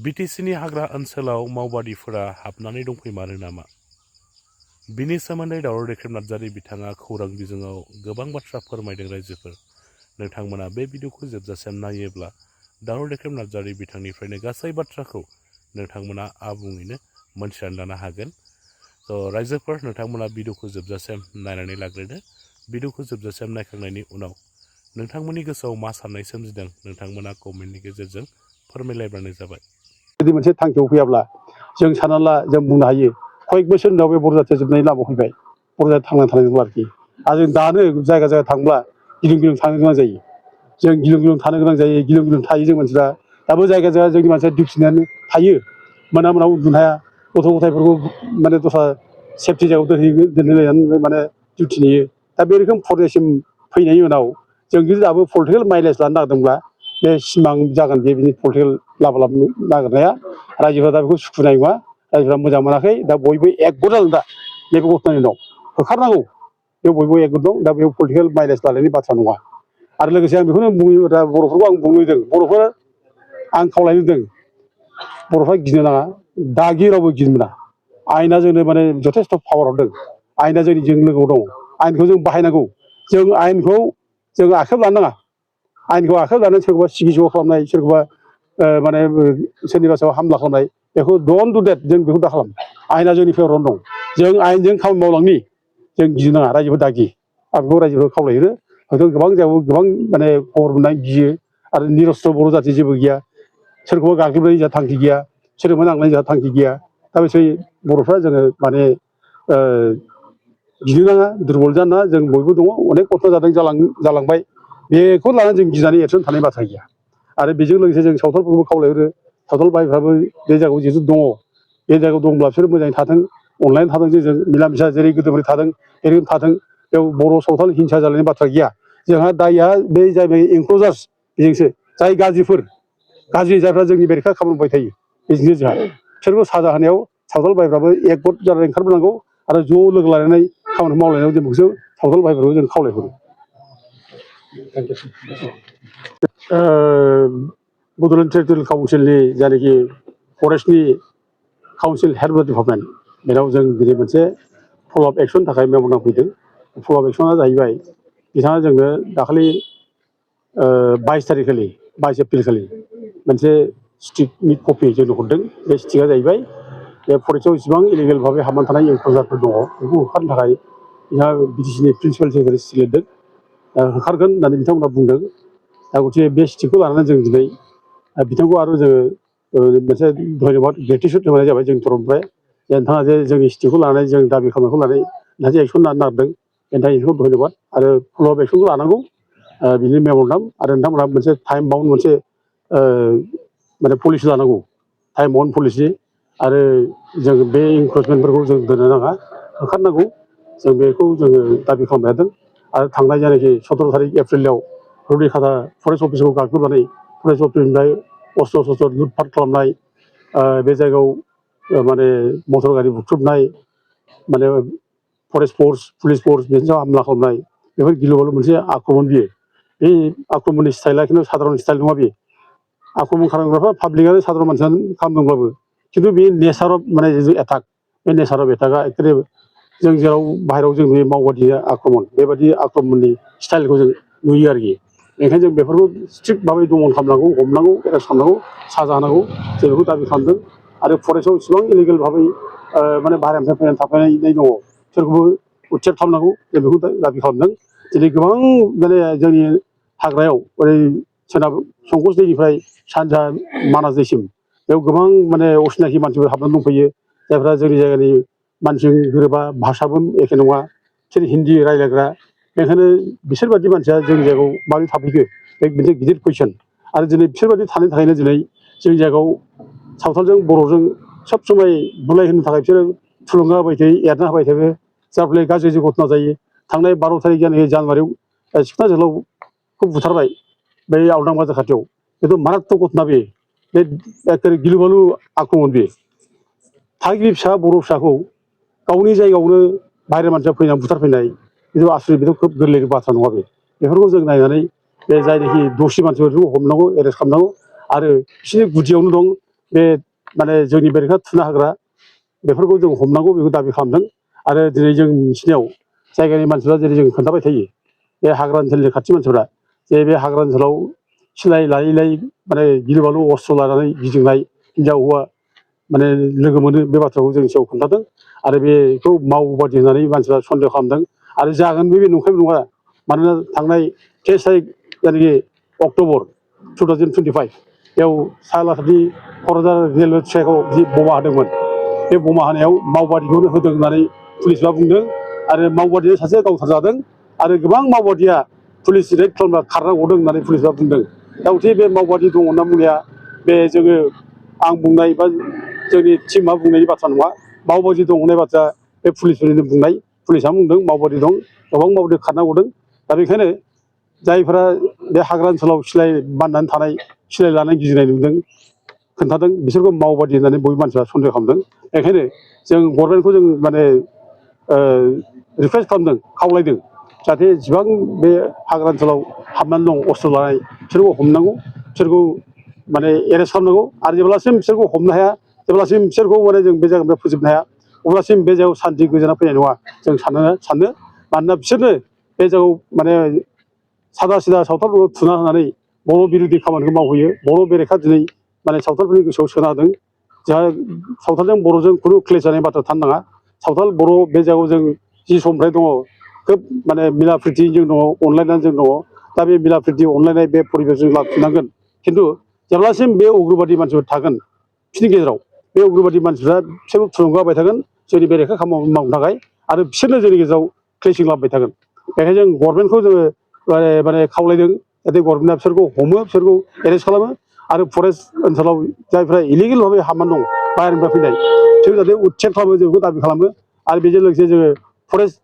बिटिसिनि हाग्रा ओनसोलाव मावबादिफोरा हाबनानै दंफैमारो नामा? बिनि सोमोन्दै दावराव दैखेम नार्जारि बिथाङा खौरां बिजोङाव गोबां बाथ्रा फोरमायदों। रायजोफोर नोंथांमोना बे भिडिअखौ जोबजासिम नायोब्ला दावराव दैखेम नार्जारि बिथांनिफ्रायनो गासै बाथ्राखौ नोंथांमोना आबुङैनो मोनथिनानै लानो हागोन। रायजोफोर नोंथांमोना भिडिअखौ जोबजासिम नायनानै लाग्रोदो। भिडिअखौ जोबजासिम नायखांनायनि उनाव नोंथांमोननि गोसोआव मा साननाय सोमजिदों नोंथांमोना कमेन्टनि गेजेरजों फोरमायलायबानो जाबाय। जुदि मोनसे थांखियाव फैयाब्ला जों सानना ला जों बुंनो हायो कयेक बोसोरनि उनाव बे बर' जाथिया जोबनायनि लामायाव फैबाय। बर' जाति थांना थानाय नंला आरोखि। आरो जों दानो जायगा जायगा थांब्ला गिलुं गिलुं थानो गोनां जायो। जों गिलुं गिलुं थानो गोनां जायो, गिलुं गिलुं थायो जों मानसिफ्रा। दाबो जायगा जायगा जोंनि मानसिया डिउटिनानै थायो, मोना मोना उन्दुनो हाया। गथ' गथायफोरखौ माने दस्रा सेफटि जायगायाव दोनहैलायनानै माने डिउटि नेयो। दा बे रोखोम पर्यायसिम फैनायनि उनाव जों जुदि दाबो पलिटिकेल माइलेज लानो नागिरदोंब्ला बे सिमां जागोन बे बिनि पलिटिकेल लाबा नागिरनाया। रायजोफ्रा दा बेखौ सुखुनाय नङा, रायजोफ्रा मोजां मोनाखै। दा बयबो एकगद जादों दा नैबे घटनानि उनाव। होखारनांगौ, बेयाव बयबो एकगद दं। दा बेयाव पलिटिकेल माइलेज लानायनि बाथ्रा नङा। आरो लोगोसे आं बेखौनो बुङो, दा बर'फोरखौ आं बुंनो लुबैदों, बर'फोरा आं खावलायनो लुबैदों बर'फ्रा गिनो नाङा, दागि रावबो गिनो मोना। आयेना जोंनो माने जथेस्थ' पावार हरदों। आयेना जों लोगोआव दं। आयेनखौ जों बाहायनांगौ। जों आयेनखौ जों आखाइयाव लानो नाङा। आयेनखौ आखाइयाव लानानै सोरखौबा सिगि सग' खालामनाय, सोरखौबा माने सोरनिबा सायाव हामला खालामनाय, बेखौ डन्ट डु देट। जों बेखौ दा खालाम। आयेना जोंनि फेभरावनो दं। जों आयेनजों खामानि मावलांनि, जों गिनो नाङा, रायजोफोर दागि। आं बेखौ रायजोफोरखौ खावलायो। हयथ' गोबां जायगायाव गोबां माने खबर मोननाय गियो। आरो निरस्त्र बर' जाथि जेबो गैया। सोरखौबा गाग्लोबनायनि जोंहा थांखि गैया, सोरजोंबा नांलायनायनि जोंहा थांखि गैया। दा बिसोर बर'फ्रा जोङो माने गिनो नाङा, दुरबल जानो नाङा। जों बयबो दङ, अनेक घटना जादों, जालांबाय। बेखौ लानानै जों गिनानै एबसेन्ट थानाय बाथ्रा गैया। आरो बेजों लोगोसे जों सावथालफोरखौबो खावलायहरो, सावथाल भाइफ्राबो बे जायगायाव जिहेतु दङ, बे जायगायाव दंब्ला बिसोर मोजाङै थाथों, अनलायनानै थाथों। जों मिला मिसा जेरै गोदोनिफ्राय थादों ओरैनो थाथों। बेयाव बर' सावथाल हिंसा जालायनाय बाथ्रा गैया। जोंहा दायआ बे जाहैबाय एनक्ल'जार्स, बेजोंसो जाय गाज्रिफोर, गाज्रि जायफ्रा जोंनि बेरेखा खालामबाय थायो, बेजोंसो जोंहा बिसोरखौ साजा होनायाव सावथाल भाइफ्राबो एकगद जानानै ओंखारबोनांगौ। आरो ज' लोगो लालायनानै खामानि मावलायनायाव जों बेखौसो सावथाल भाइफोरखौ जों खावलायहरो। बड'लेण्ड टेरिटरियेल काउन्सिलनि जायनाखि फरेस्टनि काउन्सिल हेड अफ डिपार्टमेन्ट, बेनाव जों दिनै मोनसे फल' आप एक्सननि थाखाय मेम'रेन्डाम फैदों। फल' आप एक्सना जाहैबाय, बिथाङा जोंनो दाखालि 22 तारिखखालि, 22 एप्रिल खालि मोनसे स्टिकनि कपि जोंनो हरदों। बे स्टिकआ जाहैबाय बे फरेस्टआव इसेबां इलिगेल भाबै हाबनानै थानाय एनक्ल'जारफोर दङ, बेखौ होखारनो थाखाय बिथाङा बिटिसिनि प्रिन्सिपाल सेक्रेटारि लिरदों। होखारगोन होननानै बिथांमोना बुंदों। दा गथिखे बे स्टिकखौ लानानै जों दिनै बिथांखौ आरो जोङो मोनसे धन्यबाद, ग्रेटिटिउड होनाय जाबाय जोंनि तरफनिफ्राय। नोंथाङा जे जोंनि स्टिकखौ लानानै जों दाबि खालामनायखौ लानानै नोंथाङा जे एक्सन लानो नागिरदों, बेनि थाखाय नोंथांखौ धन्यबाद। आरो फल' आप एक्सनखौ लानांगौ, बिनि मेम'रेन्डाम। आरो नोंथांमोनहा मोनसे टाइम बाउन्ड मोनसे माने पलिसि लानांगौ, टाइम बाउन्ड पलिसि। आरो जों बे इनक्रोचमेन्टफोरखौ जों दोननो नाङा, होखारनांगौ। जों बेखौ जोङो दाबि खालामबाय थादों। आरो थांनाय जायनाखि 17 तारिख एप्रिलाव रुनिखाता फरेस्ट अफिसखौ गाग्लोबनानै फरेस्ट अफिसनिफ्राय अस्त्र शस्त्र लुटपाट खालामनाय, बे जायगायाव माने मटर गारि बुख्रुबनाय, माने फरेस्ट फर्स, पुलिस फर्स बेनि सायाव हामला खालामनाय, बेफोर गिलु बालु मोनसे आक्रमण बियो। बे आक्रमणनि स्टाइला खिन्थु साधारन स्टाइल नङा। बे आक्रमण खालामग्राफ्रा पाब्लिकआनो साधारन मानसियानो खालामदोंब्लाबो, खिन्थु बे नेचार अफ माने जिथु एटाक, बे नेचार अफ एटाकआ एक्सुवेलि जों जेराव बाहेरायाव जों नुयो मावबादि आक्रमण, बेबादि आक्रमणनि स्टाइलखौ जों नुयो आरोखि। ओंखायनो जों बेफोरखौ स्ट्रिक्ट भाबै दमन खालामनांगौ, हमनांगौ, एरेस्ट खालामनांगौ, साजा होनांगौ, जों बेखौ दाबि खालामदों। आरो फरेस्टआव इसेबां इलिगेल भाबै माने बाहेरानिफ्राय फैनानै थाफैनाय दङ, सोरखौबो उच्चेद खालामनांगौ, जों बेखौ दाबि खालामदों। दिनै गोबां माने जोंनि हाग्रायाव ओरै सोनाब संकस दैनिफ्राय सानजा मानास दैसिम बेयाव गोबां माने असिनाखि मानसिफोर हाबनानै दंफैयो, जायफ्रा जोंनि जायगानि मानसिजों गोरोबा, भाषाबो एखे नङा, बिसोर हिन्दी रायज्लायग्रा। बेनिखायनो बिसोरबादि मानसिया जोंनि जायगायाव माबोरै थाफैखो, बे मोनसे गिदिर कुइसन। आरो दिनै बिसोरबादि थानायनि थाखायनो दिनै जोंनि जायगायाव सावथालजों बर'जों सब समाय बुलाय होनो थाखाय बिसोरो थुलुंगा होबाय थायो, एरना होबाय थायो। जाय फलाय गाज्रि घटना जायो। थांनाय 12 तारिख जानुवारियाव सिखोना जोहोलावखौ बुथारबाय, बै आवदां बाजार खाथियाव। बेथ' मारात्मक घटना। बे एखे गिलु बालु आक्रमण। बे थागिबि फिसा बर' फिसाखौ गावनि जायगायावनो बाहेरा मानसिया फैनानै बुथारफैनाय, बेथ' आसरित, बेथ' खोब गोरलै बाथ्रा नङा। बेफोरखौ जों नायनानै बे जायनाखि दसे मानसिफोरखौ हमनांगौ, एरेस्ट खालामनांगौ। आरो बिसोरनि गुदियावनो दं बे माने जोंनि बेरेखा थुना होग्रा बेफोरखौ जों हमनांगौ बेखौ दाबि खालामदों आरो दिनै जों मिथिनायाव जायगानि मानसिफ्रा जेरै जों खोन्थाबाय थायो बे हाग्रा ओनसोलनि खाथि मानसिफ्रा जे बे हाग्रा ओनसोलाव सिलाय लायै लायै माने गिलु बालु अस्त्र लानानै गिदिंनाय हिनजाव हौवा माने लोगो मोनो बे बाथ्राखौ जोंनि सायाव खोन्थादों आरो बेखौ मावबादि होननानै मानसिफ्रा सन्देह खालामदों आरो जागोनबो बे नंखायबो नङा मानोना थांनाय 13 तारिख जायनाखि अक्ट'बर 2025 बेयाव सालाखाथि क'क्राझार रेलवे ट्रेकआव जि बमा होदोंमोन बे बमा होनायाव मावबादिखौनो होदों होननानै पुलिसफ्रा बुंदों आरो मावबादिया सासे गावथारजादों आरो गोबां मावबादिया पुलिस रेड खालामना खारना गदों होननानै पुलिसफ्रा बुंदों दा अथे बे मावबादि दङ होनना बुंनाया बे जोङो आं बुंनाय बा जोंनि टिमा बुंनायनि बाथ्रा नङा मावबादि दं होननाय बाथ्रा बे पुलिसफोरनिनो बुंनाय पुलिसा बुंदों मावबादि दं गोबां मावबादि खारना गदों दा बेखायनो जायफ्रा बे हाग्रा ओनसोलाव सिलाय बाननानै थानाय सिलाय लानाय गिदिंनाय नुदों खोन्थादों बिसोरखौ मावबादि होननानै बयबो मानसिफ्रा सन्देह खालामदों बेखायनो जों गभर्नमेन्टखौ जों माने रिकुवेस्ट खालामदों खावलायदों जाहाथे जेसेबां बे हाग्रा ओनसोलाव हाबनानै दं अस्त्र लानाय बिसोरखौ हमनांगौ बिसोरखौ माने एरेस्ट खालामनांगौ आरो जेब्लासिम बिसोरखौ हमनो हाया जेब्लासिम बिसोरखौ माने जों बे जायगानिफ्राय फोजोबनो हाया अब्लासिम बे जायगायाव सान्थि गोजोना फैनाय नङा जों सानो मानोना बिसोरनो बे जायगायाव माने सादा सिदा सावथालफोरखौ थुना होनानै बर' बिरोधि खामानिखौ मावहैयो बर' बेरेखा दिनै माने सावथालफोरनि गोसोआव सोना होदों जोंहा सावथालजों बर'जों खुनु क्लेश जानाय बाथ्रा थानो नाङा सावथाल बर' बे जायगायाव जों जि समनिफ्राय दङ खोब माने मिला प्रिति जों दङ अनलायनानै जों दङ दा बे मिला प्रिति अनलायनाय बे परिबेस जों लाखिनांगोन खिन्थु जेब्लासिम बे उग्रबादि मानसिफोर थागोन बिसोरनि गेजेराव बे उग्रबादि मानसिफ्रा बिसोरखौ थुलुंगा होबाय थागोन जोंनि बेरेखा खामानि मावनो थाखाय आरो बिसोरनो जोंनि गेजेराव क्लेसिं लाबोबाय थागोन बेखायनो जों गभर्नमेन्टखौ जोङो माने खावलायदों जाहाथे गभर्नमेन्टआ बिसोरखौ हमो बिसोरखौ एरेस्ट खालामो आरो फरेस्ट ओनसोलाव जायफ्रा इलिगेल भाबै हाबनानै दं बाहेरनिफ्राय फैनाय बिसोर जाहाथे उच्चेक खालामो जों बेखौ दाबि खालामो आरो बेजों लोगोसे जोङो फरेस्ट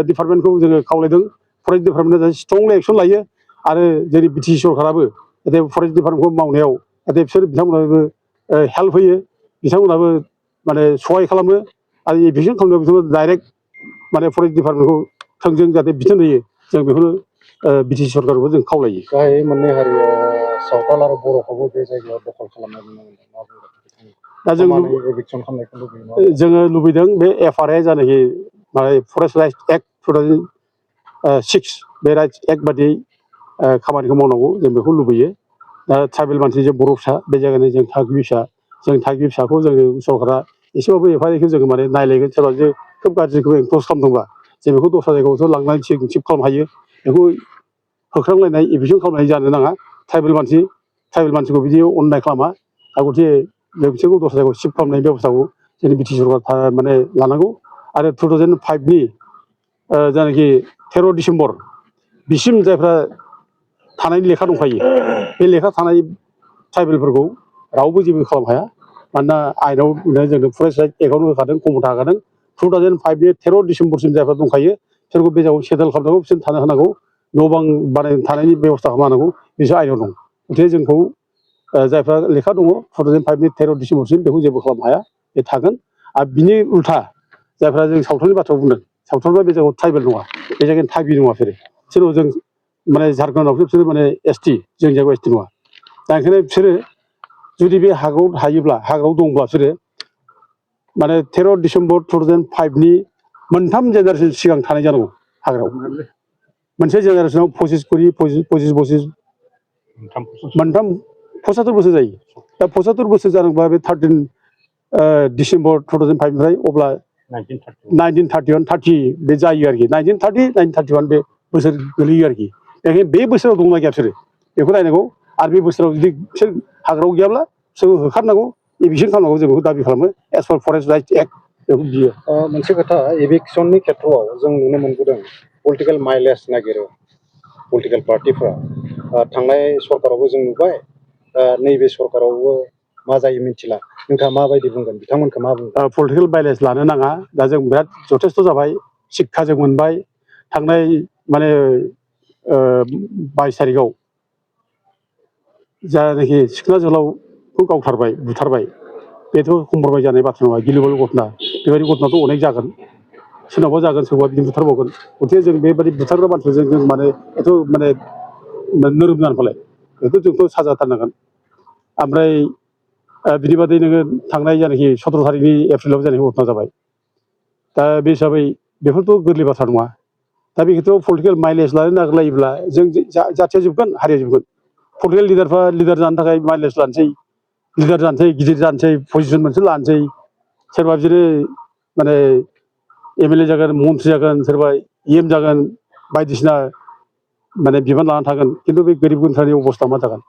डिपार्टमेन्टखौ जोङो खावलायदों फरेस्ट डिपार्टमेन्टआ जाहाथे स्ट्रंलि एक्सन लायो आरो जोंनि बि टि सि सरकाराबो जाहाथे फरेस्ट डिपार्टमेन्टखौ मावनायाव जाहाथे बिसोर बिथांमोनाबो हेल्प होयो बिथांमोनाबो माने सहाय खालामो आरो इभिकसन खालामनायाव बिथांमोना डाइरेक्ट माने फरेस्ट डिपार्टमेन्टखौ थोंजों जाहाथे बिथोन होयो जों बेखौनो बि टि सि सरकारखौ जों खावलायो गाहायै मोननै हारिया सावथाल आरो बर'खौबो बे जायगायाव दखल खालामनाय नुनो मोनदों मा बुंगोन दा समानै एभिकसन खालामनायखौ लुबैयो जोङो लुबैदों बे एफआरए जानाखि माने फरेस्ट राइट्स एक्ट 2006 बे राइट्स एक्ट बादियै खामानिखौ मावनांगौ जों बेखौ लुबैयो दा ट्राइबेल मानसि जों बर' फिसा बे जायगानि जों थागिबि फिसा जों थागिबि फिसाखौ जोङो सरकारा एसेबाबो एफा एनैखौ जोङो माने नायलायगोन सोरबा जे खोब गाज्रिखौ इनक्ल'स खालामदोंबा जों बेखौ दस्रा जायगायावसो लांनानै थिग खालामनो हायो बेखौ होख्रांलायनाय एभिकसन खालामनाय जानो नाङा ट्राइबेल मानसिखौ बिदि अननाय खालामा आरो गथे बिसोरखौ दस्रा जायगायाव शिफ्ट खालामनायनि बेब'स्थाखौ जोंनि बि टि सि सरकार माने लानांगौ आरो 2005नि जायनाखि 13 डिसेम्बर बिसिम जायफ्रा थानायनि लेखा दंखायो बे लेखा थानाय ट्राइबेलफोरखौ रावबो जेबो खालामनो हाया मानोना आइनाव जोंनो फरेस्ट राइट एक्टआवनो होखादों कमथा होखादों 2005नि 13 डिसेम्बरसिम जायफ्रा दंखायो बिसोरखौ बे जायगायाव सेटेल खालामनांगौ बिसोर थानो होनांगौ न' बां बानायनो थानायनि बेब'स्था खालामनांगौ बिसोर आइनाव दं गथिखे जोंखौ जायफ्रा लेखा दङ 2005नि 13 डिसेम्बरसिम बेखौ जेबो खालामनो हाया बे थागोन आरो बिनि उल्था जायफ्रा जों सावथालनि बाथ्राखौ बुंदों सावथालफ्रा बे जायगायाव ट्राइबेल नङा बे जायगानि थागिबि नङा बिसोरो जों माने झारखन्डआवसो बिसोरो माने एसटि जोंनि जायगायाव एसटि नङा दा ओंखायनो बिसोरो जुदि बे हाग्रायाव थायोब्ला हाग्रायाव दंब्ला बिसोरो माने 13 डिसेम्बर 2005नि मोनथाम जेनेरेसन सिगां थानाय जानांगौ हाग्रायाव मोनसे जेनेरेसनाव 25 मोनथाम 75 बोसोर जायो दा 75 बोसोर जानांगौबा बे 13 डिसेम्बर 2005निफ्राय अब्ला 1931 30 बे जायो आरोखि 1930 1931 बे बोसोर गोलैयो आरोखि बेखायनो बे बोसोराव दंना गैया बिसोरो बेखौ नायनांगौ आरो बे बोसोराव जुदि बिसोर हाग्रायाव गैयाब्ला बिसोरखौ होखारनांगौ एभिकसन खालामनांगौ जों बेखौ दाबि खालामो एस पार फरेस्ट राइट्स एक्ट बेखौ बियो मोनसे खोथा एभिकसननि खेथ्रआव जों नुनो मोनबोदों पलिटिकेल माइलेज नागिरो पलिटिकेल पार्टिफ्रा थांनाय सरकारावबो जों नुबाय नैबे सरकारावबो मा जायो मिथिला नोंथाङा माबायदि बुंगोन बिथांमोनखौ मा बुंगोन पलिटिकेल बायलेन्स लानो नाङा दा जों बिराद जथेस्थ' जाबाय शिक्षा जों मोनबाय थांनाय माने 22 तारिखआव जानाखि सिखोना जोहोलावखौ गावथारबाय बुथारबाय बेथ' कम्प्रमाइज जानाय बाथ्रा नङा गिलु बालु घटना बेबायदि घटनाथ' अनेक जागोन सोरनावबा जागोन सोरबा बिदिनो बुथारबावगोन गथिखे जों बेबायदि बुथारग्रा मानसिजों जों माने एथ' माने नोरोम जानो फालाय बेखौ जोंथ' साजा होथारनांगोन ओमफ्राय बिनि बादै नोङो थांनाय जायनाखि 17 तारिखनि एप्रिलाव जायनाखि घटना जाबाय दा बे हिसाबै बेफोरथ' गोरलै बाथ्रा नङा दा बे खेथ्रआव पलिटिकेल माइलेज लानो नागिरलायोब्ला जों जाथिया जोबगोन हारिया जोबगोन पलिटिकेल लिडारफ्रा लिडार जानो थाखाय माइलेज लानोसै लिडार जानोसै गिदिर जानोसै पजिसन मोनसे लानोसै सोरबा बिदिनो माने MLA जागोन मन्थ्रि जागोन सोरबा EM जागोन बायदिसिना माने बिबान लाना थागोन खिन्थु बे गोरिब गुन्द्रानि अबस्था मा जागोन